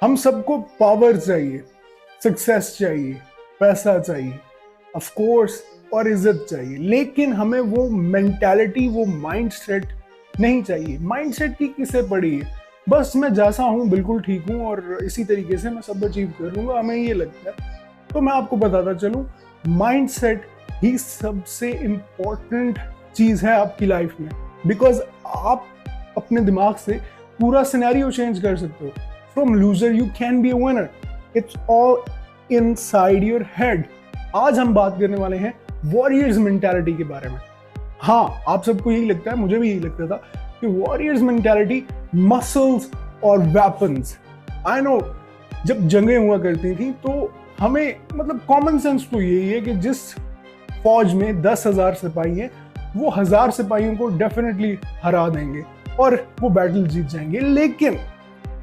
हम सबको पावर चाहिए, सक्सेस चाहिए, पैसा चाहिए, ऑफ कोर्स, और इज्जत चाहिए, लेकिन हमें वो मेंटालिटी, वो माइंडसेट नहीं चाहिए। माइंडसेट की किसे पड़ी है? बस मैं जैसा हूँ बिल्कुल ठीक हूँ और इसी तरीके से मैं सब अचीव कर लूंगा, हमें ये लगता है। तो मैं आपको बताता चलूँ, माइंडसेट ही सबसे इम्पोर्टेंट चीज़ है आपकी लाइफ में। बिकॉज आप अपने दिमाग से पूरा सिनेरियो चेंज कर सकते हो। From loser you can be a winner. It's all inside your head. आज हम बात करने वाले हैं वॉरियर्स मेंटालिटी के बारे में। हाँ, आप सबको यही लगता है, मुझे भी यही लगता था कि वॉरियर्स मेंटालिटी मसल्स और वेपन्स। आई नो, जब जंगें हुआ करती थी तो हमें मतलब कॉमन सेंस तो यही है कि जिस फौज में 10,000 सिपाही हैं वो 1,000 सिपाहियों को डेफिनेटली हरा देंगे और वो बैटल जीत जाएंगे। लेकिन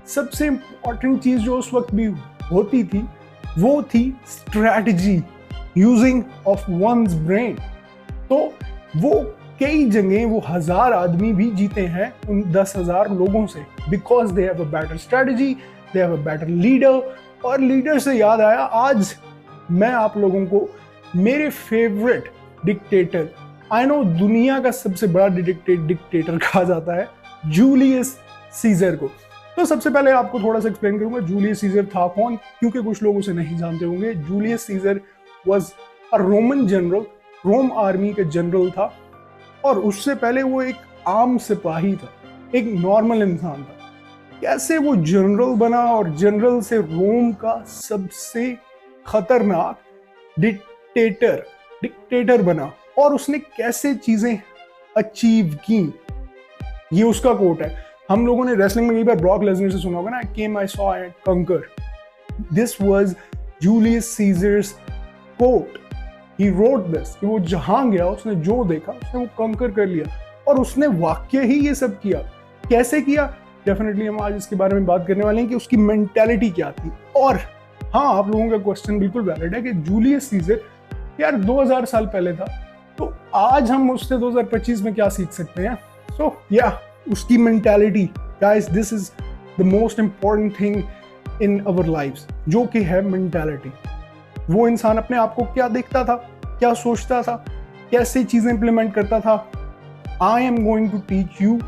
सबसे इंपॉर्टेंट चीज जो उस वक्त भी होती थी वो थी strategy, using of one's brain. तो वो कई जगह वो 1,000 आदमी भी जीते हैं उन 10,000 लोगों से, because they have a better strategy, they have a better leader. और लीडर से याद आया, आज मैं आप लोगों को मेरे फेवरेट डिक्टेटर, आई नो दुनिया का सबसे बड़ा डिक्टेटर कहा जाता है, जूलियस सीजर को। तो सबसे पहले आपको थोड़ा सा एक्सप्लेन करूंगा जूलियस सीजर था कौन, क्योंकि कुछ लोग उसे नहीं जानते होंगे। Julius Caesar was a Roman general, Rome army के जनरल था। और उससे पहले वो एक आम सिपाही था, एक नॉर्मल इंसान था। कैसे वो जनरल बना और जनरल से रोम का सबसे खतरनाक डिक्टेटर डिक्टेटर बना, और उसने कैसे चीजें अचीव की, ये उसका कोट है। हम लोगों ने रेसलिंग में कई बार ब्रॉक लेसनर से सुना होगा ना, came I saw and conquer. This was Julius Caesar's quote. He wrote this कि वो जहां गया उसने जो देखा उसने वो कंकर कर लिया, और उसने वाक्य ही ये सब किया। कैसे किया, डेफिनेटली हम आज इसके बारे में बात करने वाले हैं कि उसकी मेंटालिटी क्या थी। और हाँ, आप लोगों का क्वेश्चन बिल्कुल वैलिड है कि जूलियस सीजर यार 2000 साल पहले था, तो आज हम उससे 2025 में क्या सीख सकते हैं। सो या उसकी mentality, guys, this is the most important thing in our lifes, जो कि है मेंटालिटी। वो इंसान अपने आप को क्या देखता था, क्या सोचता था, कैसे चीजें इंप्लीमेंट करता था। I am going to teach you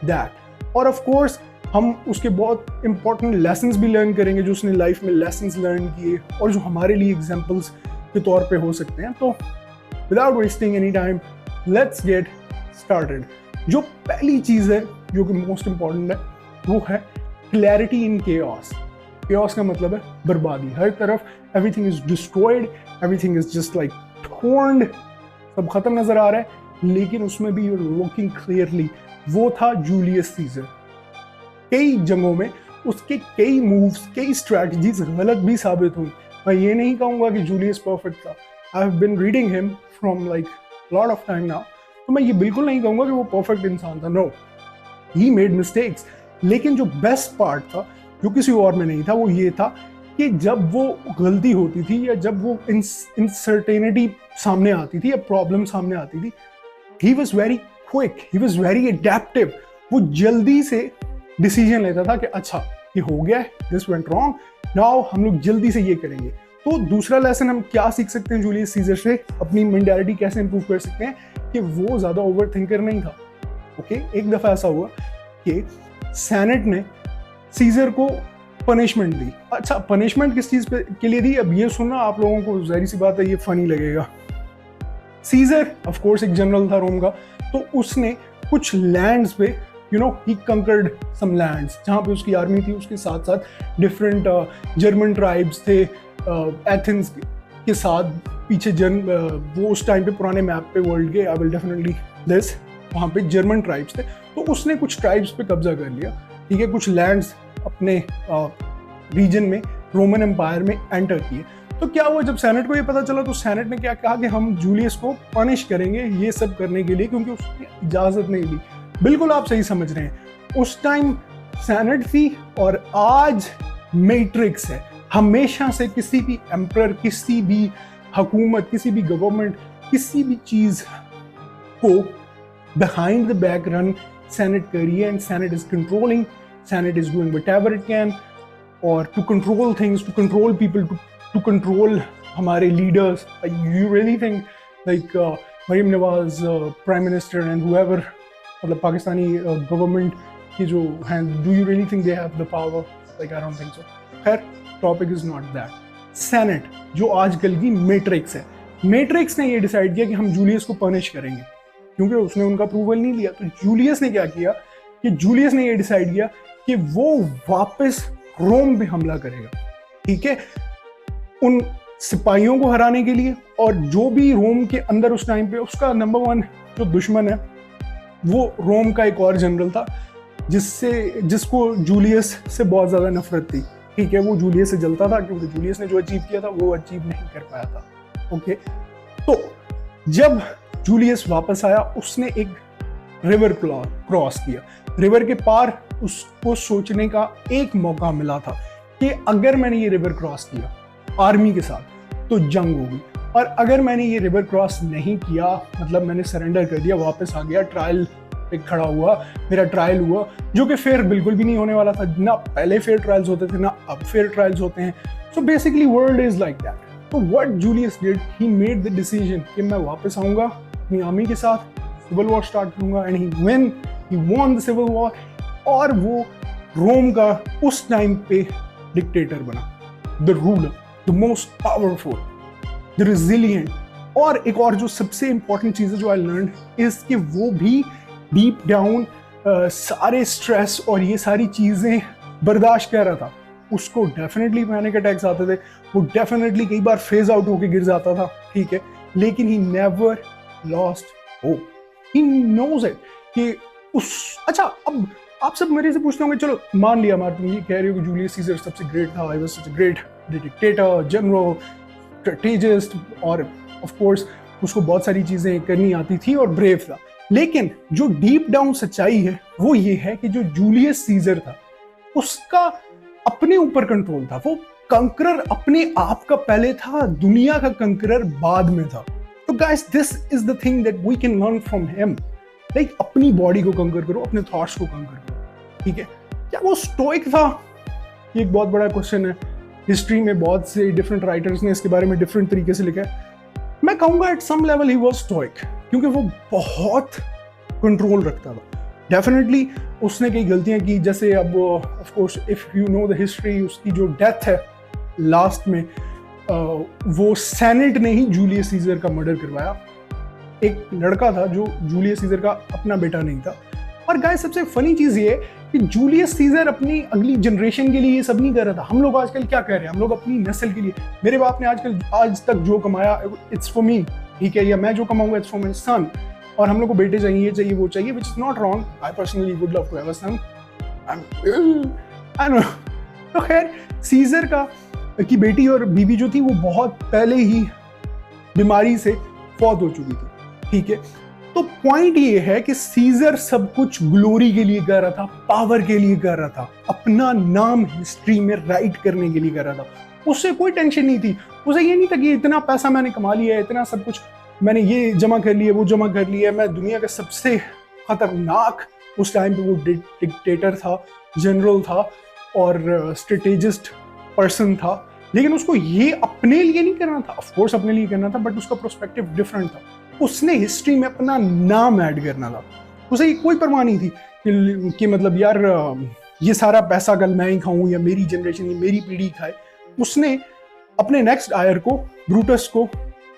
that. और ऑफ कोर्स हम उसके बहुत इंपॉर्टेंट लेसन्स भी लर्न करेंगे, जो उसने लाइफ में लेसन्स लर्न किए और जो हमारे लिए एग्जाम्पल्स के तौर पे हो सकते हैं। तो without wasting any time, let's get started. जो पहली चीज है जो कि मोस्ट इंपॉर्टेंट है वो है क्लैरिटी इन केओस। केओस का मतलब है बर्बादी। हर तरफ everything is destroyed, everything is just like torn, सब खत्म नजर आ रहा है, लेकिन उसमें भी यू आर लुकिंग क्लियरली। वो था जूलियस सीजर। कई जंगों में उसके कई मूव्स, कई स्ट्रैटेजीज गलत भी साबित हुई। मैं ये नहीं कहूंगा कि जूलियस परफेक्ट था। I have been reading him from like lot of time now, तो मैं ये बिल्कुल नहीं कहूंगा कि वो परफेक्ट इंसान था। No, he made mistakes. लेकिन जो बेस्ट पार्ट था, जो किसी और में नहीं था, वो ये था कि जब वो गलती होती थी या जब वो इनसर्टेनिटी सामने आती थी या प्रॉब्लम सामने आती थी, he was very quick, he was very adaptive. वो जल्दी से डिसीजन लेता था कि अच्छा ये हो गया है, दिस वेंट रॉन्ग, नाउ हम लोग जल्दी से ये करेंगे। तो दूसरा लेसन हम क्या सीख सकते हैं जूलियस सीजर से, अपनी मेंटालिटी कैसे इंप्रूव कर सकते हैं, कि वो ज्यादा ओवर थिंकर नहीं था। ओके, एक दफा ऐसा हुआ कि सेनेट ने सीजर को पनिशमेंट दी। अच्छा, पनिशमेंट किस चीज पे के लिए दी, अब ये सुनना आप लोगों को जाहिर सी बात है ये फनी लगेगा। सीजर ऑफ कोर्स एक जनरल था रोम का, तो उसने कुछ लैंड्स पे ही कंकर्ड सम लैंड्स जहाँ पे उसकी आर्मी थी, उसके साथ साथ डिफरेंट जर्मन ट्राइब्स थे। एथेंस के साथ पीछे वो उस टाइम पे पुराने मैप पे वर्ल्ड के, आई विल डेफिनेटली दिस, वहाँ पे जर्मन ट्राइब्स थे, तो उसने कुछ ट्राइब्स पे कब्जा कर लिया। ठीक है, कुछ लैंड्स अपने रीजन में रोमन एम्पायर में एंटर किए। तो क्या हुआ, जब सेनेट को ये पता चला तो सेनेट ने क्या कहा कि हम जूलियस को पनिश करेंगे ये सब करने के लिए, क्योंकि उसने इजाजत नहीं दी। बिल्कुल आप सही समझ रहे हैं, उस टाइम सेनेट थी और आज मैट्रिक्स है। हमेशा से किसी भी एम्परर, किसी भी हुकूमत, किसी भी गवर्नमेंट, किसी भी चीज को behind the back run senate करिए, and senate is controlling, senate is doing whatever it can. और to control things, to control people, to control हमारे leaders. You really think like Maryam Nawaz prime minister and whoever, मतलब Pakistani government की जो हैं, do you really think they have the power? Like I don't think so. खैर, topic is not that. Senate जो आजकल की matrix है, मैट्रिक्स ने ये डिसाइड किया कि हम जूलियस को पनिश करेंगे क्योंकि उसने उनका अप्रूवल नहीं लिया. तो जूलियस ने क्या किया कि जूलियस ने ये डिसाइड किया कि वो वापस रोम पे हमला करेगा. ठीक है, उन सिपाहियों को हराने के लिए. और जो भी रोम के अंदर उस टाइम पे उसका नंबर 1 जो दुश्मन है वो रोम का एक और जनरल था जिसको जूलियस से बहुत ज्यादा नफरत थी. ठीक है, वो जूलियस से जलता था क्योंकि जूलियस ने जो अचीव किया था वो अचीव नहीं कर पाया था. ओके, तो जब जूलियस वापस आया उसने एक रिवर क्रॉस किया. रिवर के पार उसको सोचने का एक मौका मिला था कि अगर मैंने ये रिवर क्रॉस किया आर्मी के साथ तो जंग होगी, और अगर मैंने ये रिवर क्रॉस नहीं किया, मतलब मैंने सरेंडर कर दिया, वापस आ गया, ट्रायल पे खड़ा हुआ, मेरा ट्रायल हुआ, जो कि फेयर बिल्कुल भी नहीं होने वाला था. ना पहले फेयर ट्रायल्स होते थे ना अब फेयर ट्रायल्स होते हैं. So basically world is like that. तो what Julius did, he made the decision कि मैं वापस आऊंगा अपनी आर्मी के साथ, सिविल वॉर स्टार्ट करूंगा. And he won the civil war, और वो रोम का उस टाइम पे डिक्टेटर बना, the ruler, the most powerful, the resilient. और एक और जो सबसे इंपॉर्टेंट चीज है जो आई लर्न इज कि वो भी डीप डाउन सारे स्ट्रेस और ये सारी चीजें बर्दाश्त कर रहा था. उसको डेफिनेटली पैनिक अटैक्स आते थे, वो डेफिनेटली कई बार फेज आउट होके गिर जाता था. ठीक है, लेकिन he never lost hope. He knows it कि अच्छा, अब आप सब मेरे से पूछते होंगे, चलो मान लिया मार, तुम ये कह रहे हो कि जूलियस सीजर सबसे ग्रेट था, I was such a great dictator, general, strategist, और ऑफ कोर्स उसको बहुत सारी चीजें करनी आती थी और ब्रेव था. लेकिन जो डीप डाउन सच्चाई है वो ये है कि जो जूलियस सीजर था उसका अपने ऊपर कंट्रोल था. वो कंकरर अपने आप का पहले था, दुनिया का कंकरर बाद में था. तो guys, this is the thing that we can learn from him. Like अपनी बॉडी को कंकर करो, अपने थॉट्स को कंकर करो. ठीक है, क्या वो स्टोइक था? ये एक बहुत बड़ा क्वेश्चन है. हिस्ट्री में बहुत से डिफरेंट राइटर्स ने इसके बारे में डिफरेंट तरीके से लिखा है. मैं कहूंगा at some level he was stoic क्योंकि वो बहुत कंट्रोल रखता था. डेफिनेटली उसने कई गलतियां की, जैसे अब of course if you know the history, उसकी जो डेथ है लास्ट में, वो सेनेट ने ही जूलियस सीजर का मर्डर करवाया. एक लड़का था जो जूलियस सीजर का अपना बेटा नहीं था. और गाइस, सबसे फनी चीज ये है कि जूलियस सीजर अपनी अगली जनरेशन के लिए ये सब नहीं कर रहा था. हम लोग आजकल क्या कर रहे हैं, हम लोग अपनी नस्ल के लिए, मेरे बाप ने आज तक जो कमाया इट्स फॉर मी. ठीक है, या मैं जो कमाऊंगा इट्स फॉर माय सन. और हम लोग को बेटे चाहिए, चाहिए, वो चाहिए, which is not wrong. I personally would love to have a son. I know. तो खैर, सीजर की बेटी और बीवी जो थी वो बहुत पहले ही बीमारी से फौत हो चुकी थी. ठीक है, तो पॉइंट ये है कि सीजर सब कुछ ग्लोरी के लिए कर रहा था, पावर के लिए कर रहा था, अपना नाम हिस्ट्री में राइट करने के लिए कर रहा था. उससे कोई टेंशन नहीं थी. उसे ये नहीं था कि इतना पैसा मैंने कमा लिया है, इतना सब कुछ मैंने ये जमा कर लिया, वो जमा कर लिया, मैं दुनिया का सबसे खतरनाक, उस टाइम पे वो डिक्टेटर था, जनरल था और स्ट्रेटेजिस्ट पर्सन था. लेकिन उसको ये अपने लिए नहीं करना था, ऑफ कोर्स अपने लिए करना था, बट उसका पर्सपेक्टिव डिफरेंट था. उसने हिस्ट्री में अपना नाम ऐड करना था. उसे कोई परवाह नहीं थी कि मतलब यार ये सारा पैसा कल मैं ही खाऊं या मेरी जनरेशन, ये मेरी पीढ़ी खाए. उसने अपने नेक्स्ट आयर को, ब्रूटस को,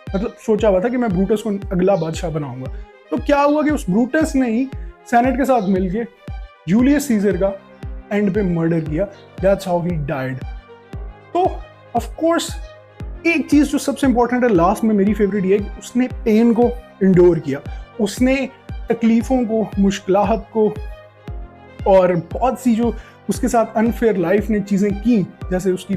मतलब सोचा हुआ था कि मैं ब्रूटस को अगला बादशाह बनाऊंगा. तो क्या हुआ कि उस ब्रूटस ने ही सेनेट के साथ मिलके जूलियस सीजर का एंड पे मर्डर किया. That's how he died. तो ऑफ कोर्स एक चीज जो सबसे इंपॉर्टेंट है लास्ट में, मेरी फेवरेट ये है कि उसने पेन को इंडोर किया. उसने तकलीफों को, मुश्किलात को, और बहुत सी जो उसके साथ अनफेयर लाइफ ने चीजें की, जैसे उसकी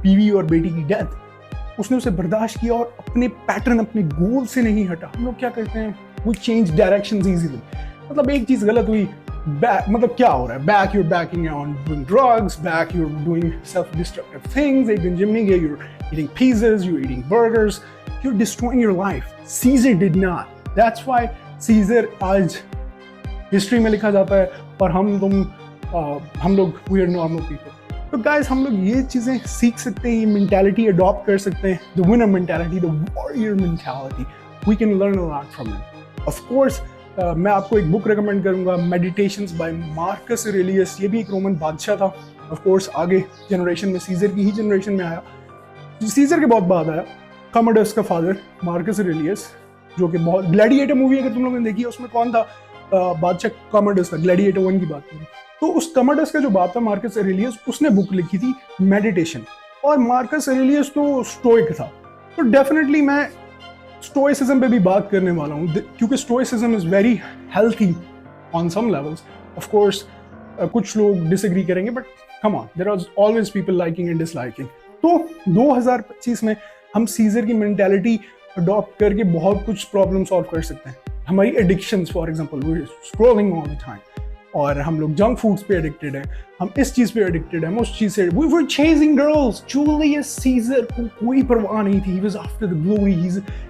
बीवी और बेटी की डेथ, उसने उसे बर्दाश्त किया और अपने पैटर्न, अपने गोल से नहीं हटा. हम लोग क्या करते हैं, वो चेंज डायरेक्शंस इजीली. मतलब एक चीज गलत हुई, बैक, मतलब क्या हो रहा है, back your backing on doing drugs, back your doing self destructive things. एक दिन जिम नहीं गए, you're eating pizzas, you're eating burgers, you're destroying your life. Caesar did not. That's why Caesar आज हिस्ट्री में लिखा जाता है और हम लोग वी आर नॉर्मल पीपल. तो गाइस हम लोग ये चीज़ें सीख सकते हैं, ये मेंटालिटी अडॉप्ट कर सकते हैं, the winner mentality, the warrior mentality, we can learn a lot from it. Of course मैं आपको एक बुक रिकमेंड करूंगा, मेडिटेशंस बाय मार्कस ऑरेलियस। ये भी एक रोमन बादशाह था। ऑफ कोर्स आगे जनरेशन में सीजर की ही जनरेशन में आया, सीजर के बहुत बाद आया। कमोडस का फादर मार्कस ऑरेलियस, जो कि बहुत, ग्लैडिएटर मूवी अगर तुम लोगों ने देखी है उसमें कौन था बादशाह? कमोडस था, ग्लैडिएटर 1 की बात करें तो उस कमोडस का जो बाप था मार्कस ऑरेलियस, उसने बुक लिखी थी मेडिटेशन। और मार्कस ऑरेलियस तो स्टोइक था, तो डेफिनेटली मैं स्टोइसिज्म पे भी बात करने वाला हूँ, क्योंकि stoicism is very healthy on some levels. Of course कुछ लोग डिसएग्री करेंगे, but come on, there are always people liking and disliking. तो 2025 में हम सीजर की मेंटालिटी अडॉप्ट करके बहुत कुछ प्रॉब्लम सॉल्व कर सकते हैं। हमारी addictions, for example scrolling all the time, और हम लोग जंक फूड्स पे एडिक्टेड हैं, हम इस चीज पे एडिक्टेड हैं, हम उस चीज से, we were chasing girls. Julius Caesar को कोई परवाह नहीं थी, he was after the glory,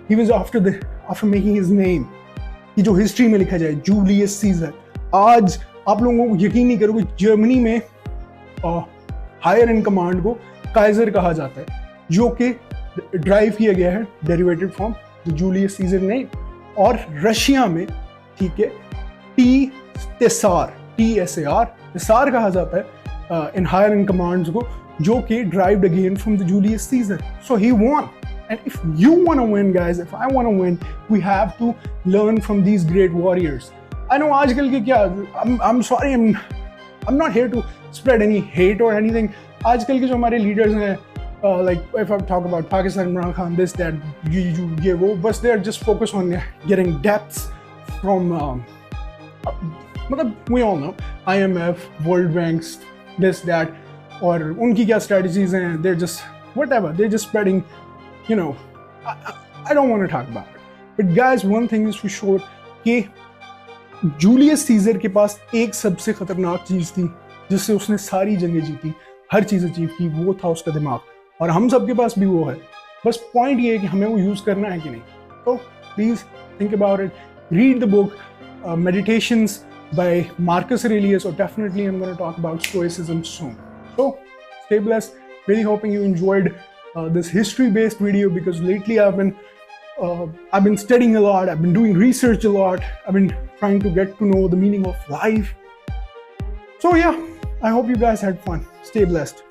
he was after making his name, कि जो हिस्ट्री में लिखा जाए जूलियस सीजर। आज आप लोगों को यकीन नहीं करोगे, जर्मनी में हायर इन कमांड को काइजर कहा जाता है, जो कि ड्राइव किया गया है derivated from the Julius scissor name. और रशिया में, ठीक है, टेसार टेसार कहा जाता है इन हायर इन कमांड्स को, जो कि derived again from the Julius Caesar. So he won, and if you want to win guys, if I want to win, we have to learn from these great warriors. I know आजकल के क्या, I'm sorry, I'm not here to spread any hate or anything. आजकल के जो हमारे leaders हैं, like if I talk about Pakistan, Imran Khan, this, that, ये वो, बस they are just focused on getting depths from मतलब we all know IMF, World Banks, this, that, और उनकी क्या strategies हैं, they're just whatever, they're just spreading, you know, I don't want to talk about it. But guys, one thing is for sure कि Julius Caesar के पास एक सबसे खतरनाक चीज थी जिससे उसने सारी जंगें जीती, हर चीज अचीव की, वो था उसका दिमाग। और हम सबके पास भी वो है, बस पॉइंट ये है कि हमें वो यूज करना है कि नहीं। तो please think about it, read the book meditations by Marcus Aurelius, or definitely I'm going to talk about Stoicism soon. So stay blessed. Really hoping you enjoyed this history-based video, because lately I've been studying a lot. I've been doing research a lot. I've been trying to get to know the meaning of life. So yeah, I hope you guys had fun. Stay blessed.